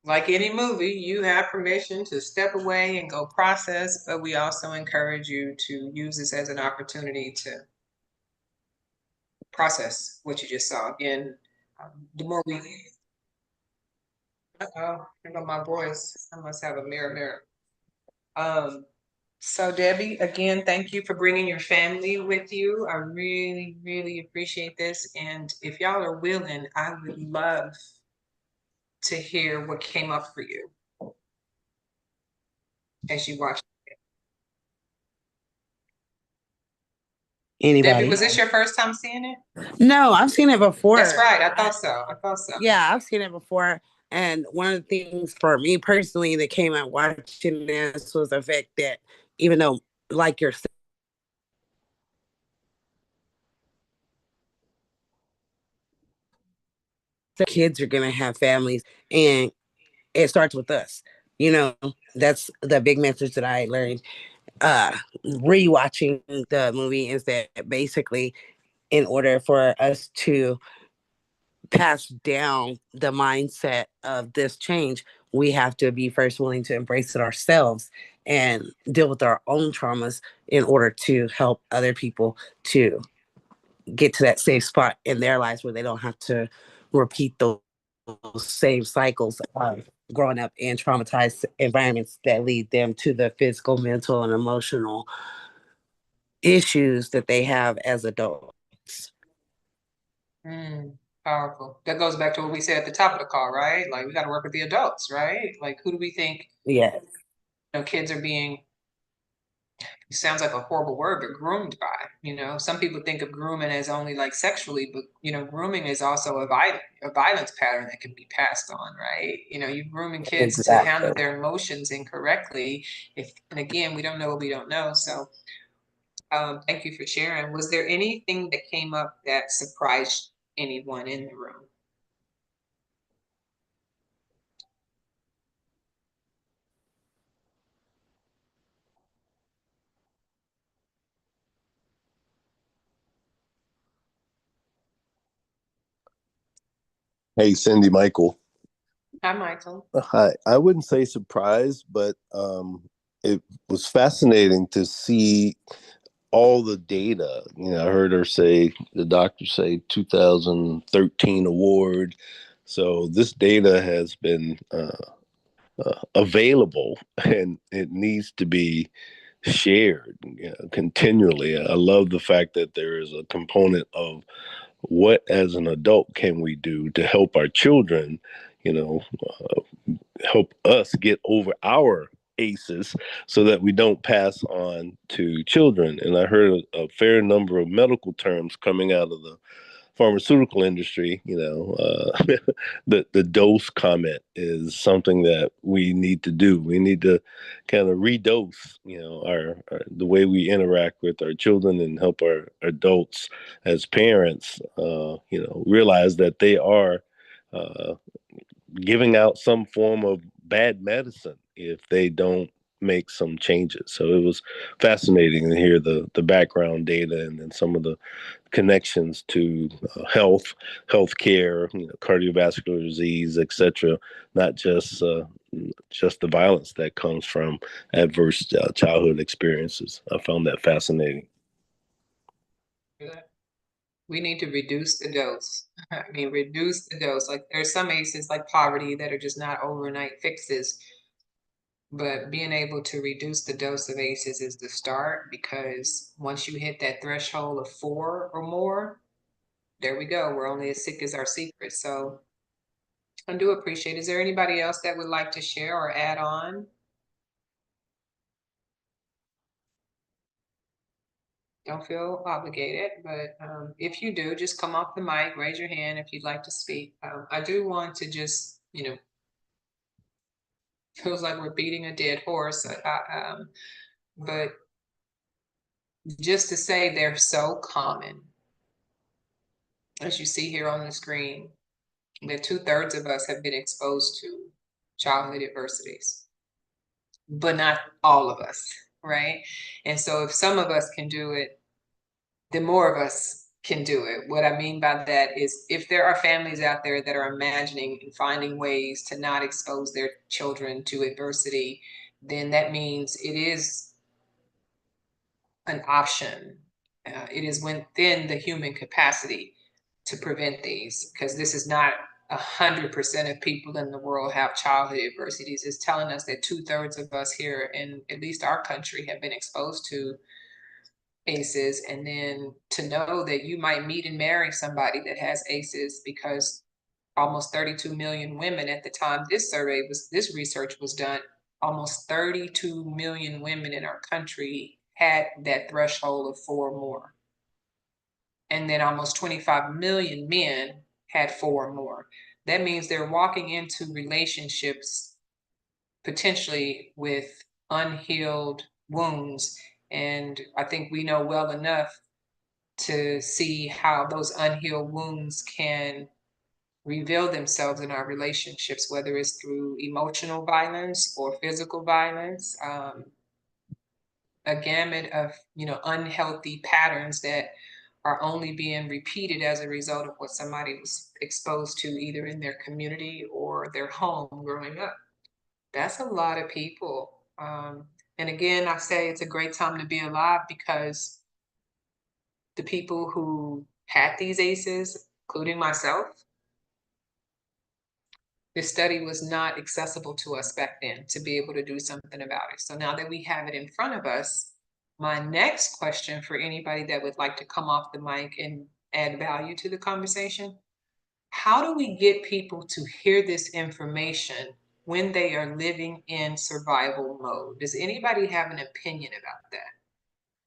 like any movie, you have permission to step away and go process, but we also encourage you to use this as an opportunity to process what you just saw. Again, the more we, uh-oh, here go my voice. I must have a mirror. Um, so Debbie, again, thank you for bringing your family with you. I really, really appreciate this. And if y'all are willing, I would love to hear what came up for you as you watch. Debbie, Anybody? was this your first time seeing it? No, I've seen it That's before. right. I thought so. I thought so. Yeah, I've seen it before. And one of the things for me personally that came out watching this was the fact that even though, like you're saying, the kids are going to have families and it starts with us. You know, that's the big message that I learned rewatching the movie is that basically, in order for us to pass down the mindset of this change, we have to be first willing to embrace it ourselves and deal with our own traumas in order to help other people to get to that safe spot in their lives where they don't have to repeat those same cycles of growing up in traumatized environments that lead them to the physical, mental, and emotional issues that they have as adults. Mm, powerful. That goes back to what we said at the top of the call, right? Like we got to work with the adults, right? Like who do we think, Yeah, kids are being, it sounds like a horrible word, but groomed by, some people think of grooming as only like sexually, but grooming is also a violence pattern that can be passed on, right? You're grooming kids to exactly. handle their emotions incorrectly. And again, we don't know what we don't know. So thank you for sharing. Was there anything that came up that surprised anyone in the room? Hey, Cindy, Michael. Hi, Michael. Hi. I wouldn't say surprised, but it was fascinating to see all the data. I heard her say, the doctor say 2013 award. So this data has been available and it needs to be shared continually. I love the fact that there is a component of what as an adult can we do to help our children, you know, help us get over our aces so that we don't pass on to children. And I heard a fair number of medical terms coming out of the pharmaceutical industry. The dose comment is something that we need to do. We need to kind of redose, our the way we interact with our children and help our adults as parents, realize that they are uh, giving out some form of bad medicine if they don't make some changes. So it was fascinating to hear the background data and then some of the connections to healthcare, cardiovascular disease, etc. Not just the violence that comes from adverse childhood experiences. I found that fascinating. We need to reduce the dose. I mean, reduce the dose. Like there's some ACEs like poverty that are just not overnight fixes. But being able to reduce the dose of ACEs is the start because once you hit that threshold of 4 or more, there we go. We're only as sick as our secret. So I do appreciate it. Is there anybody else that would like to share or add on? Don't feel obligated, but if you do, just come off the mic, raise your hand if you'd like to speak. I do want to just, feels like we're beating a dead horse, but just to say they're so common, as you see here on the screen, that 2/3 of us have been exposed to childhood adversities, but not all of us, right? And so if some of us can do it, then more of us can do it. What I mean by that is if there are families out there that are imagining and finding ways to not expose their children to adversity, then that means it is an option. It is within the human capacity to prevent these, because this is not 100% of people in the world have childhood adversities. It's telling us that 2/3 of us here in at least our country have been exposed to ACEs, and then to know that you might meet and marry somebody that has ACEs, because almost 32 million women at the time this research was done, almost 32 million women in our country had that threshold of 4 or more. And then almost 25 million men had 4 or more. That means they're walking into relationships potentially with unhealed wounds. And I think we know well enough to see how those unhealed wounds can reveal themselves in our relationships, whether it's through emotional violence or physical violence, a gamut of, unhealthy patterns that are only being repeated as a result of what somebody was exposed to either in their community or their home growing up. That's a lot of people. And again, I say it's a great time to be alive, because the people who had these ACEs, including myself, this study was not accessible to us back then to be able to do something about it. So now that we have it in front of us, my next question for anybody that would like to come off the mic and add value to the conversation: how do we get people to hear this information when they are living in survival mode? Does anybody have an opinion about that?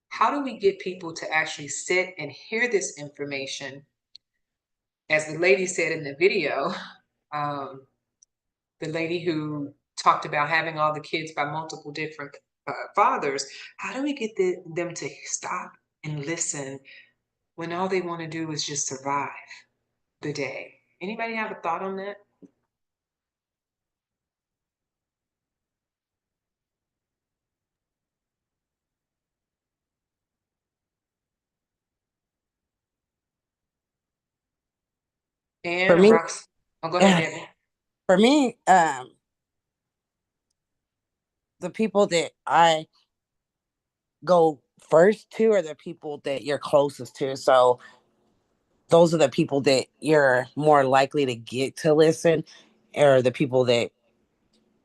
How do we get people to actually sit and hear this information? As the lady said in the video, the lady who talked about having all the kids by multiple different fathers, how do we get them to stop and listen when all they want to do is just survive the day? Anybody have a thought on that? For And me, Rox, oh, go ahead, Debbie. for me, the people that I go first to are the people that you're closest to. So those are the people that you're more likely to get to listen, or the people that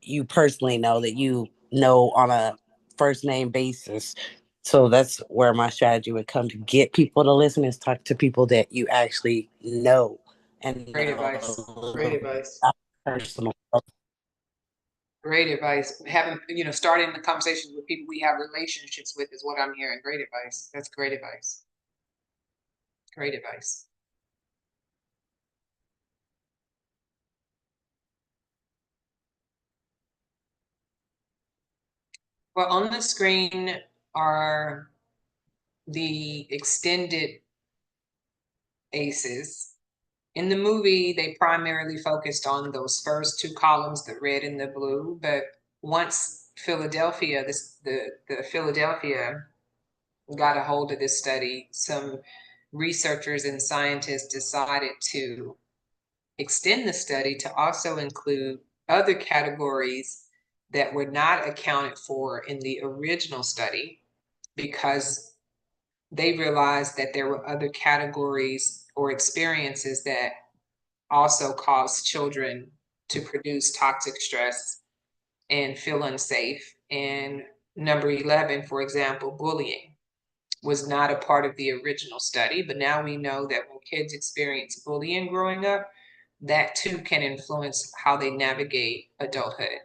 you personally know, that you know on a first name basis. So that's where my strategy would come to get people to listen, is talk to people that you actually know and Great advice. Great advice. personal. Great advice. Having, starting the conversations with people we have relationships with is what I'm hearing. Great advice. That's great advice. Great advice. Well, on the screen are the extended ACEs. In the movie, they primarily focused on those first 2 columns, the red and the blue. But once Philadelphia, the Philadelphia got a hold of this study, some researchers and scientists decided to extend the study to also include other categories that were not accounted for in the original study, because they realized that there were other categories or experiences that also cause children to produce toxic stress and feel unsafe. And number 11, for example, bullying was not a part of the original study, but now we know that when kids experience bullying growing up, that too can influence how they navigate adulthood,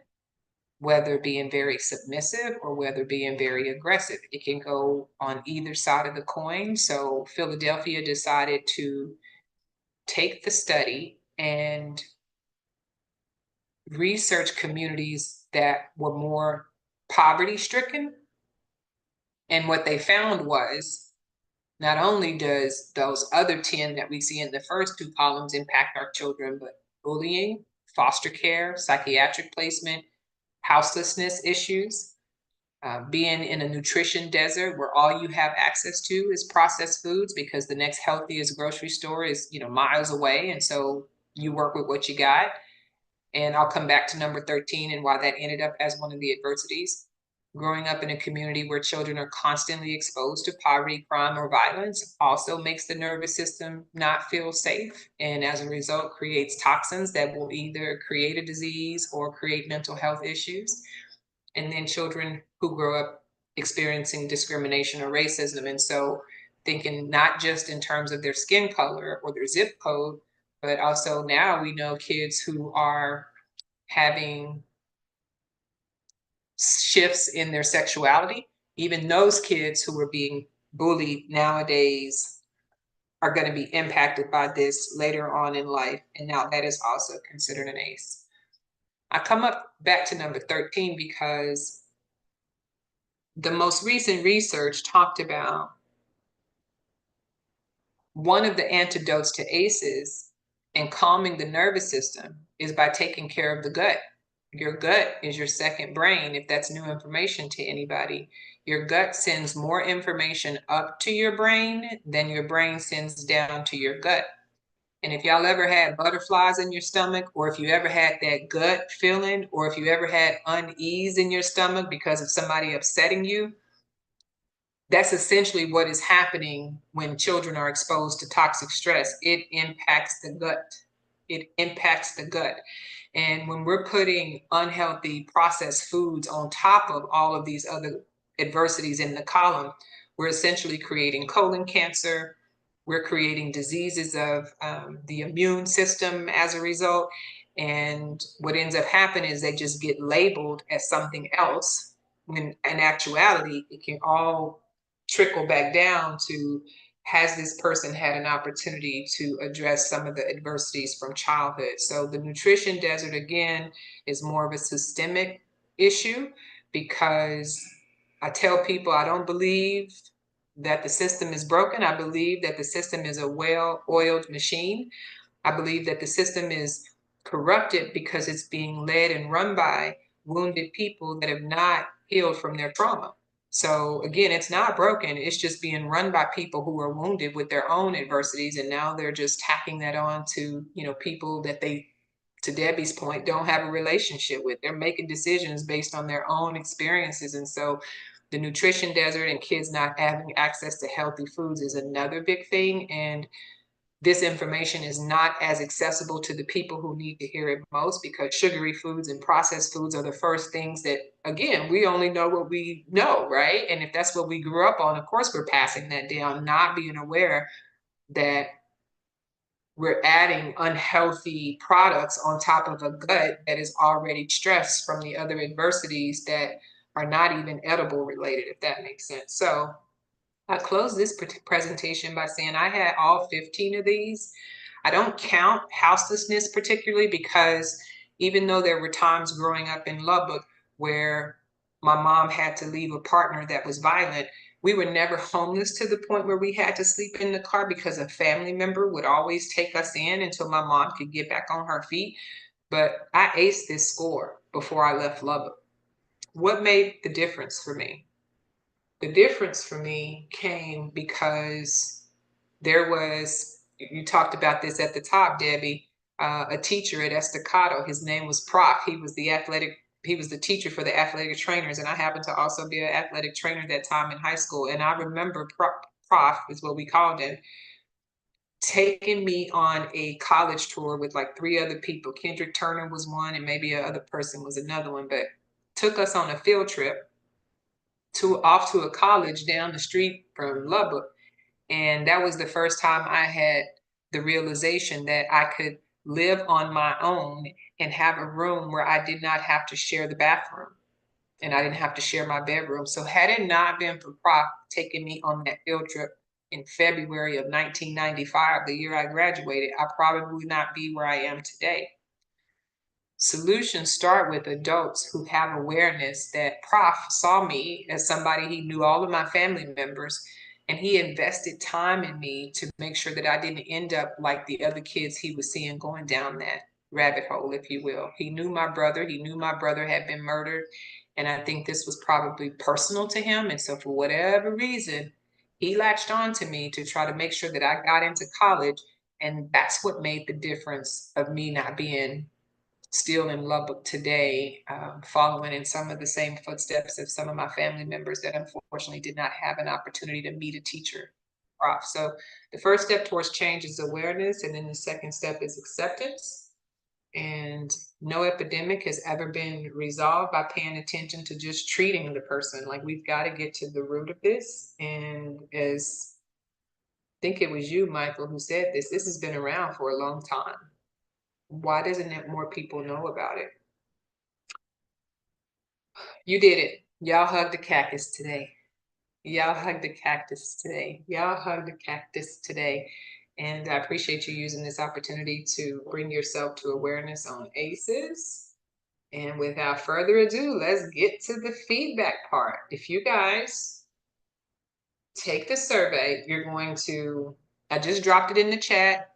whether being very submissive or whether being very aggressive. It can go on either side of the coin. So Philadelphia decided to take the study and research communities that were more poverty stricken. And what they found was, not only does those other 10 that we see in the first 2 columns impact our children, but bullying, foster care, psychiatric placement, houselessness issues, Being in a nutrition desert where all you have access to is processed foods because the next healthiest grocery store is, miles away. And so you work with what you got. And I'll come back to number 13 and why that ended up as one of the adversities. Growing up in a community where children are constantly exposed to poverty, crime, or violence also makes the nervous system not feel safe. And as a result, creates toxins that will either create a disease or create mental health issues. And then children who grow up experiencing discrimination or racism. And so thinking not just in terms of their skin color or their zip code, but also now we know kids who are having shifts in their sexuality. Even those kids who are being bullied nowadays are going to be impacted by this later on in life. And now that is also considered an ACE. I come up back to number 13 because the most recent research talked about one of the antidotes to ACEs and calming the nervous system is by taking care of the gut. Your gut is your second brain, if that's new information to anybody. Your gut sends more information up to your brain than your brain sends down to your gut. And if y'all ever had butterflies in your stomach, or if you ever had that gut feeling, or if you ever had unease in your stomach because of somebody upsetting you, that's essentially what is happening when children are exposed to toxic stress. It impacts the gut. It impacts the gut. And when we're putting unhealthy processed foods on top of all of these other adversities in the column, we're essentially creating colon cancer. We're creating diseases of the immune system as a result. And what ends up happening is they just get labeled as something else, when in actuality, it can all trickle back down to, has this person had an opportunity to address some of the adversities from childhood? So the nutrition desert, again, is more of a systemic issue, because I tell people I don't believe that the system is broken. I believe that the system is a well-oiled machine. I believe that the system is corrupted because it's being led and run by wounded people that have not healed from their trauma. So again, it's not broken. It's just being run by people who are wounded with their own adversities, and now they're just tacking that on to, people that they, to Debbie's point, don't have a relationship with. They're making decisions based on their own experiences. And so the nutrition desert and kids not having access to healthy foods is another big thing. And this information is not as accessible to the people who need to hear it most, because sugary foods and processed foods are the first things that, again, we only know what we know, right? And if that's what we grew up on, of course we're passing that down, not being aware that we're adding unhealthy products on top of a gut that is already stressed from the other adversities that are not even edible related, if that makes sense. So I close this presentation by saying I had all 15 of these. I don't count houselessness particularly, because even though there were times growing up in Lubbock where my mom had to leave a partner that was violent, we were never homeless to the point where we had to sleep in the car, because a family member would always take us in until my mom could get back on her feet. But I aced this score before I left Lubbock. What made the difference for me? The difference for me came because there was, you talked about this at the top, Debbie, a teacher at Estacado. His name was Prof. He was the teacher for the athletic trainers. And I happened to also be an athletic trainer that time in high school. And I remember Prof is what we called him, taking me on a college tour with like 3 other people. Kendrick Turner was one, and maybe a other person was another one, but took us on a field trip off to a college down the street from Lubbock. And that was the first time I had the realization that I could live on my own and have a room where I did not have to share the bathroom and I didn't have to share my bedroom. So had it not been for Prof taking me on that field trip in February of 1995, the year I graduated, I probably would not be where I am today. Solutions start with adults who have awareness that Prof saw me as somebody, he knew all of my family members, and he invested time in me to make sure that I didn't end up like the other kids he was seeing going down that rabbit hole, if you will. He knew my brother. He knew my brother had been murdered. And I think this was probably personal to him. And so for whatever reason, he latched on to me to try to make sure that I got into college. And that's what made the difference of me not being still in Lubbock today, following in some of the same footsteps of some of my family members that unfortunately did not have an opportunity to meet a teacher. Prof. So the first step towards change is awareness, and then the second step is acceptance. And no epidemic has ever been resolved by paying attention to just treating the person. Like, we've got to get to the root of this. And as I think it was you, Michael, who said this has been around for a long time. Why doesn't it more people know about it? You did it. Y'all hugged the cactus today. Y'all hugged the cactus today. Y'all hugged the cactus today. And I appreciate you using this opportunity to bring yourself to awareness on ACEs. And without further ado, let's get to the feedback part. If you guys take the survey, you're going to, I just dropped it in the chat.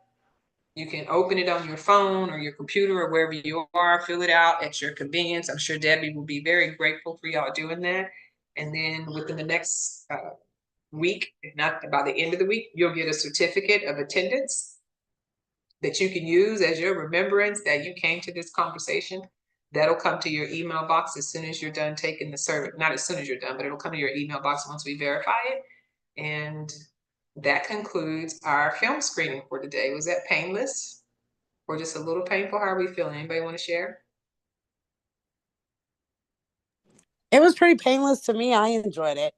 You can open it on your phone or your computer or wherever you are, fill it out at your convenience. I'm sure Debbie will be very grateful for y'all doing that. And then within the next week, if not by the end of the week, you'll get a certificate of attendance that you can use as your remembrance that you came to this conversation. That'll come to your email box as soon as you're done taking the survey. Not as soon as you're done, but it'll come to your email box once we verify it. And that concludes our film screening for today. Was that painless or just a little painful? How are we feeling? Anybody want to share? It was pretty painless to me. I enjoyed it.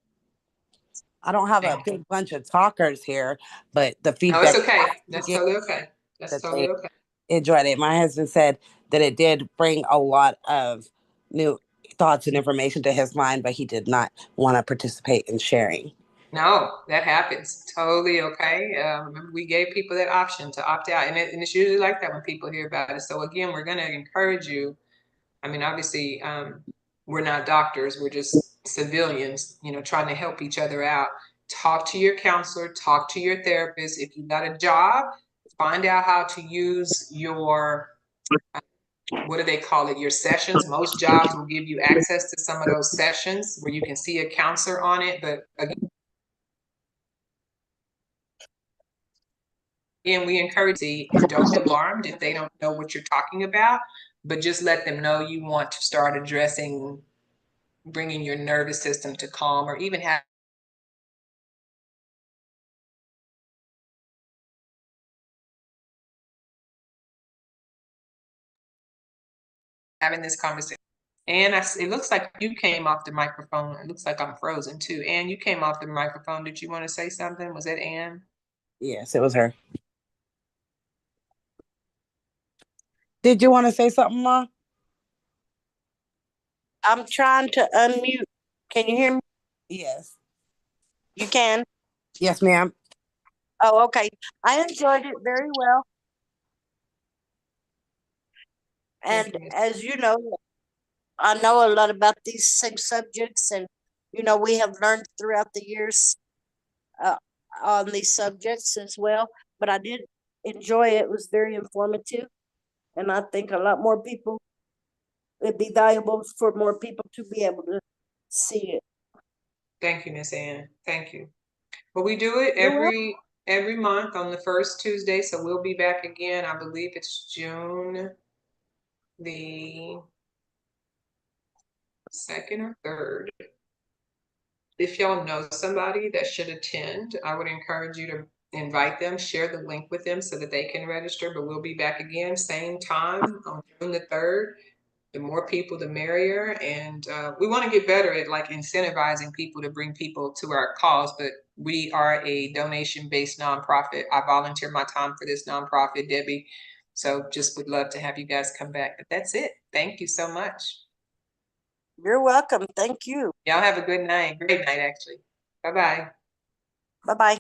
I don't have a big bunch of talkers here, but the No, feedback. it's okay. That's totally okay. That's totally okay. Enjoyed it. My husband said that it did bring a lot of new thoughts and information to his mind, but he did not want to participate in sharing. No, that happens. Totally okay. Remember, we gave people that option to opt out, and it's usually like that when people hear about it. So again, we're going to encourage you. I mean, obviously, we're not doctors. We're just civilians, trying to help each other out. Talk to your counselor, talk to your therapist. If you got a job, find out how to use your, what do they call it? Your sessions. Most jobs will give you access to some of those sessions where you can see a counselor on it. But again, we encourage you, and don't be alarmed if they don't know what you're talking about, but just let them know you want to start addressing bringing your nervous system to calm, or even having this conversation. And it looks like you came off the microphone. It looks like I'm frozen too. Ann, you came off the microphone. Did you want to say something? Was that Ann? Yes, it was her. Did you want to say something, Ma? I'm trying to unmute. Can you hear me? Yes. You can? Yes, ma'am. Oh, okay. I enjoyed it very well. And as you know, I know a lot about these same subjects, and we have learned throughout the years on these subjects as well. But I did enjoy it. It was very informative, and I think a lot more people, it'd be valuable for more people to be able to see it. Thank you, Miss Ann. Thank you. Well, we do it every month on the first Tuesday, so we'll be back again. I believe it's June the 2nd or 3rd. If y'all know somebody that should attend, I would encourage you to invite them, share the link with them so that they can register. But we'll be back again, same time on June the 3rd. The more people, the merrier. And we want to get better at like incentivizing people to bring people to our cause. But we are a donation-based nonprofit. I volunteer my time for this nonprofit, Debbie. So just would love to have you guys come back. But that's it. Thank you so much. You're welcome. Thank you. Y'all have a good night. Great night, actually. Bye-bye. Bye-bye.